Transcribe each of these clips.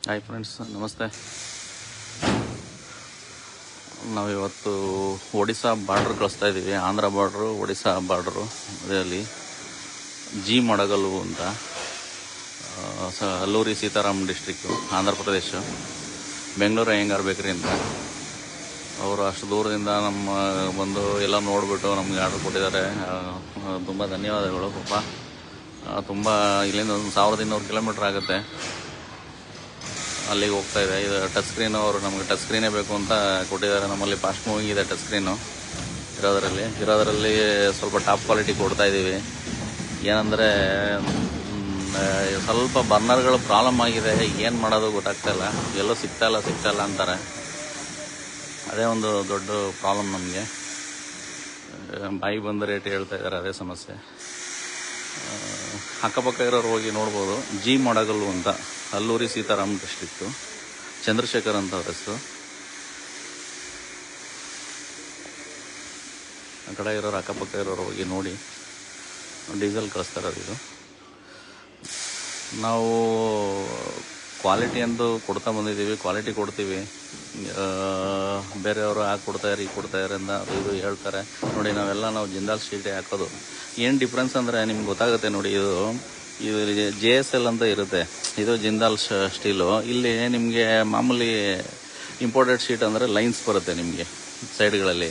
Hi friends, ನಮಸ್ತೆ. ನಾವಿವತ್ತು Odisha border ಕಳಿಸ್ತಾ ಇದ್ದೀವಿ. Andhra border, Odisha border. ಅದರಲ್ಲಿ ಜಿ ಮಡಗಲು ಅಂತ, ಅಲ್ಲೂರಿ ಸೀತಾರಾಮ್ ಡಿಸ್ಟ್ರಿಕ್ಟು, ಆಂಧ್ರ ಪ್ರದೇಶ. ಬೆಂಗಳೂರು ಅಯ್ಯಂಗಾರ್ ಬೇಕರಿ ಅಂತ. ಅವರು ಅಷ್ಟು ದೂರದಿಂದ ನಮ್ಮ ಬಂದು ಎಲ್ಲ ನೋಡಿಬಿಟ್ಟು ನಮಗೆ ಆರ್ಡ್ರ್ ಕೊಟ್ಟಿದ್ದಾರೆ. ತುಂಬ ಧನ್ಯವಾದಗಳು ಪಾಪ. ತುಂಬ ಇಲ್ಲಿಂದ ಒಂದು 1200 ಕಿಲೋಮೀಟ್ರ್ ಆಗುತ್ತೆ. ಅಲ್ಲಿಗೆ ಹೋಗ್ತಾ ಇದೆ. ಇದು ಟಚ್ ಸ್ಕ್ರೀನು. ಅವರು ನಮಗೆ ಟಚ್ ಸ್ಕ್ರೀನೇ ಬೇಕು ಅಂತ ಕೊಟ್ಟಿದ್ದಾರೆ. ನಮ್ಮಲ್ಲಿ ಫಾಸ್ಟ್ ಮೂವಿಂಗ್ ಇದೆ ಟಚ್ ಸ್ಕ್ರೀನು ಇರೋದರಲ್ಲಿ ಸ್ವಲ್ಪ ಟಾಪ್ ಕ್ವಾಲಿಟಿ ಕೊಡ್ತಾ ಇದ್ದೀವಿ. ಏನಂದರೆ ಸ್ವಲ್ಪ ಬರ್ನರ್ಗಳು ಪ್ರಾಬ್ಲಮ್ ಆಗಿದೆ. ಏನು ಮಾಡೋದು ಗೊತ್ತಾಗ್ತಾ ಇಲ್ಲ. ಎಲ್ಲೂ ಸಿಗ್ತಾ ಇಲ್ಲ ಅಂತಾರೆ. ಅದೇ ಒಂದು ದೊಡ್ಡ ಪ್ರಾಬ್ಲಮ್ ನಮಗೆ. ಬಾಯಿಗೆ ಬಂದ ರೇಟ್ ಹೇಳ್ತಾ ಇದ್ದಾರೆ, ಅದೇ ಸಮಸ್ಯೆ. ಅಕ್ಕಪಕ್ಕ ಇರೋರು ಹೋಗಿ ನೋಡ್ಬೋದು. ಜಿ ಮಡಗಲ್ಲು ಅಂತ, ಅಲ್ಲೂರಿ ಸೀತಾರಾಮ್ ಡಿಸ್ಟ್ರಿಕ್ಟು, ಚಂದ್ರಶೇಖರ್ ಅಂತ ಅವ್ರ ಹೆಸರು. ಆ ಕಡೆ ಇರೋರು ಅಕ್ಕಪಕ್ಕ ಇರೋರು ಹೋಗಿ ನೋಡಿ. ಡೀಸೆಲ್ ಕಳಿಸ್ತಾರೆ. ಇದು ನಾವು ಕ್ವಾಲಿಟಿ ಎಂದು ಕೊಡ್ತಾ ಬಂದಿದ್ದೀವಿ. ಕ್ವಾಲಿಟಿ ಕೊಡ್ತೀವಿ. ಬೇರೆಯವರು ಕೊಡ್ತಾಯಿರಿ ಅಂತ ಇದು ಹೇಳ್ತಾರೆ. ನೋಡಿ, ನಾವು ಜಿಂದಾಲ್ ಶೀಟೇ ಹಾಕೋದು. ಏನು ಡಿಫ್ರೆನ್ಸ್ ಅಂದರೆ ನಿಮ್ಗೆ ಗೊತ್ತಾಗುತ್ತೆ ನೋಡಿ. ಇದು JSL ಅಂತ ಇರುತ್ತೆ. ಇದು ಜಿಂದಾಲ್ ಸ್ಟೀಲು. ಇಲ್ಲಿ ನಿಮಗೆ ಮಾಮೂಲಿ ಇಂಪೋರ್ಟೆಡ್ ಶೀಟ್ ಅಂದರೆ ಲೈನ್ಸ್ ಬರುತ್ತೆ ನಿಮಗೆ ಸೈಡ್ಗಳಲ್ಲಿ.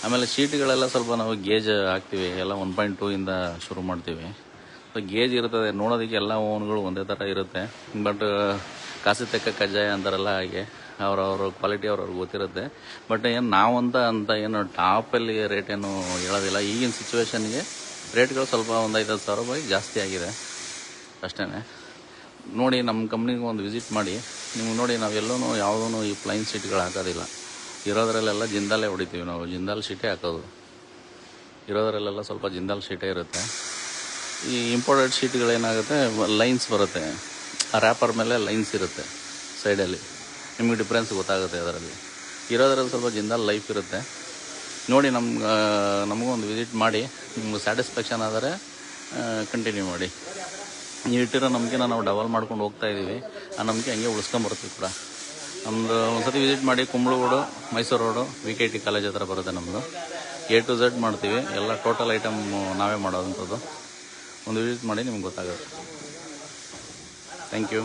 ಆಮೇಲೆ ಶೀಟ್ಗಳೆಲ್ಲ ಸ್ವಲ್ಪ ನಾವು ಗೇಜ್ ಹಾಕ್ತೀವಿ. ಎಲ್ಲ 1.2 ಇಂದ ಶುರು ಮಾಡ್ತೀವಿ. ಗೇಜ್ ಇರ್ತದೆ. ನೋಡೋದಕ್ಕೆ ಎಲ್ಲ ಓನ್ಗಳು ಒಂದೇ ಥರ ಇರುತ್ತೆ. ಬಟ್ ಕಾಸು ತೆಕ್ಕ ಕಜ್ಜಾಯ ಅಂತಾರಲ್ಲ, ಹಾಗೆ ಅವ್ರವ್ರ ಕ್ವಾಲಿಟಿ ಅವ್ರವ್ರಿಗೆ ಗೊತ್ತಿರುತ್ತೆ. ಬಟ್ ಏನು ನಾವಂತ ಏನು ಟಾಪಲ್ಲಿ ರೇಟ್ ಏನು ಹೇಳೋದಿಲ್ಲ. ಈಗಿನ ಸಿಚುವೇಶನ್ಗೆ ರೇಟ್ಗಳು ಸ್ವಲ್ಪ ಒಂದು 5,000 ರೂಪಾಯಿ ಜಾಸ್ತಿ ಆಗಿದೆ ಅಷ್ಟೇ. ನೋಡಿ, ನಮ್ಮ ಕಂಪ್ನಿಗೆ ಒಂದು ವಿಸಿಟ್ ಮಾಡಿ. ನಿಮ್ಗೆ ನೋಡಿ, ನಾವೆಲ್ಲೂ ಯಾವುದೂ ಈ ಪ್ಲೈನ್ ಶೀಟ್ಗಳು ಹಾಕೋದಿಲ್ಲ. ಇರೋದ್ರಲ್ಲೆಲ್ಲ ಜಿಂದಾಲೇ ಹೊಡಿತೀವಿ ನಾವು. ಜಿಂದಾಲ್ ಶೀಟೇ ಹಾಕೋದು. ಇರೋದ್ರಲ್ಲೆಲ್ಲ ಸ್ವಲ್ಪ ಜಿಂದಾಲ್ ಶೀಟೇ ಇರುತ್ತೆ. ಈ ಇಂಪೋರ್ಟೆಡ್ ಶೀಟ್ಗಳೇನಾಗುತ್ತೆ, ಲೈನ್ಸ್ ಬರುತ್ತೆ. ಆ ರ್ಯಾಪರ್ ಮೇಲೆ ಲೈನ್ಸ್ ಇರುತ್ತೆ ಸೈಡಲ್ಲಿ. ನಿಮಗೆ ಡಿಫ್ರೆನ್ಸ್ ಗೊತ್ತಾಗುತ್ತೆ. ಅದರಲ್ಲಿ ಇರೋದ್ರಲ್ಲಿ ಸ್ವಲ್ಪ ಜಿಂದಾಲ್ ಲೈಫ್ ಇರುತ್ತೆ. ನೋಡಿ, ನಮಗೂ ಒಂದು ವಿಸಿಟ್ ಮಾಡಿ. ನಿಮ್ಗೆ ಸ್ಯಾಟಿಸ್ಫ್ಯಾಕ್ಷನ್ ಆದರೆ ಕಂಟಿನ್ಯೂ ಮಾಡಿ. ನೀವು ಇಟ್ಟಿರೋ ನಂಬಿಕೆನ ನಾವು ಡಬಲ್ ಮಾಡ್ಕೊಂಡು ಹೋಗ್ತಾ ಇದ್ದೀವಿ. ಆ ನಂಬಿಕೆ ಹಂಗೆ ಉಳಿಸ್ಕೊಂಬರ್ತೀವಿ ಕೂಡ. ನಮ್ಮದು ಒಂದ್ಸತಿ ವಿಸಿಟ್ ಮಾಡಿ. Kumbalgodu, Mysuru road, VKT college ಹತ್ರ ಬರುತ್ತೆ ನಮ್ಮದು. A to Z ಮಾಡ್ತೀವಿ. ಎಲ್ಲ ಟೋಟಲ್ ಐಟಮ್ ನಾವೇ ಮಾಡೋವಂಥದ್ದು. ಒಂದು ವಿಸಿಟ್ ಮಾಡಿ, ನಿಮ್ಗೆ ಗೊತ್ತಾಗುತ್ತೆ. Thank you.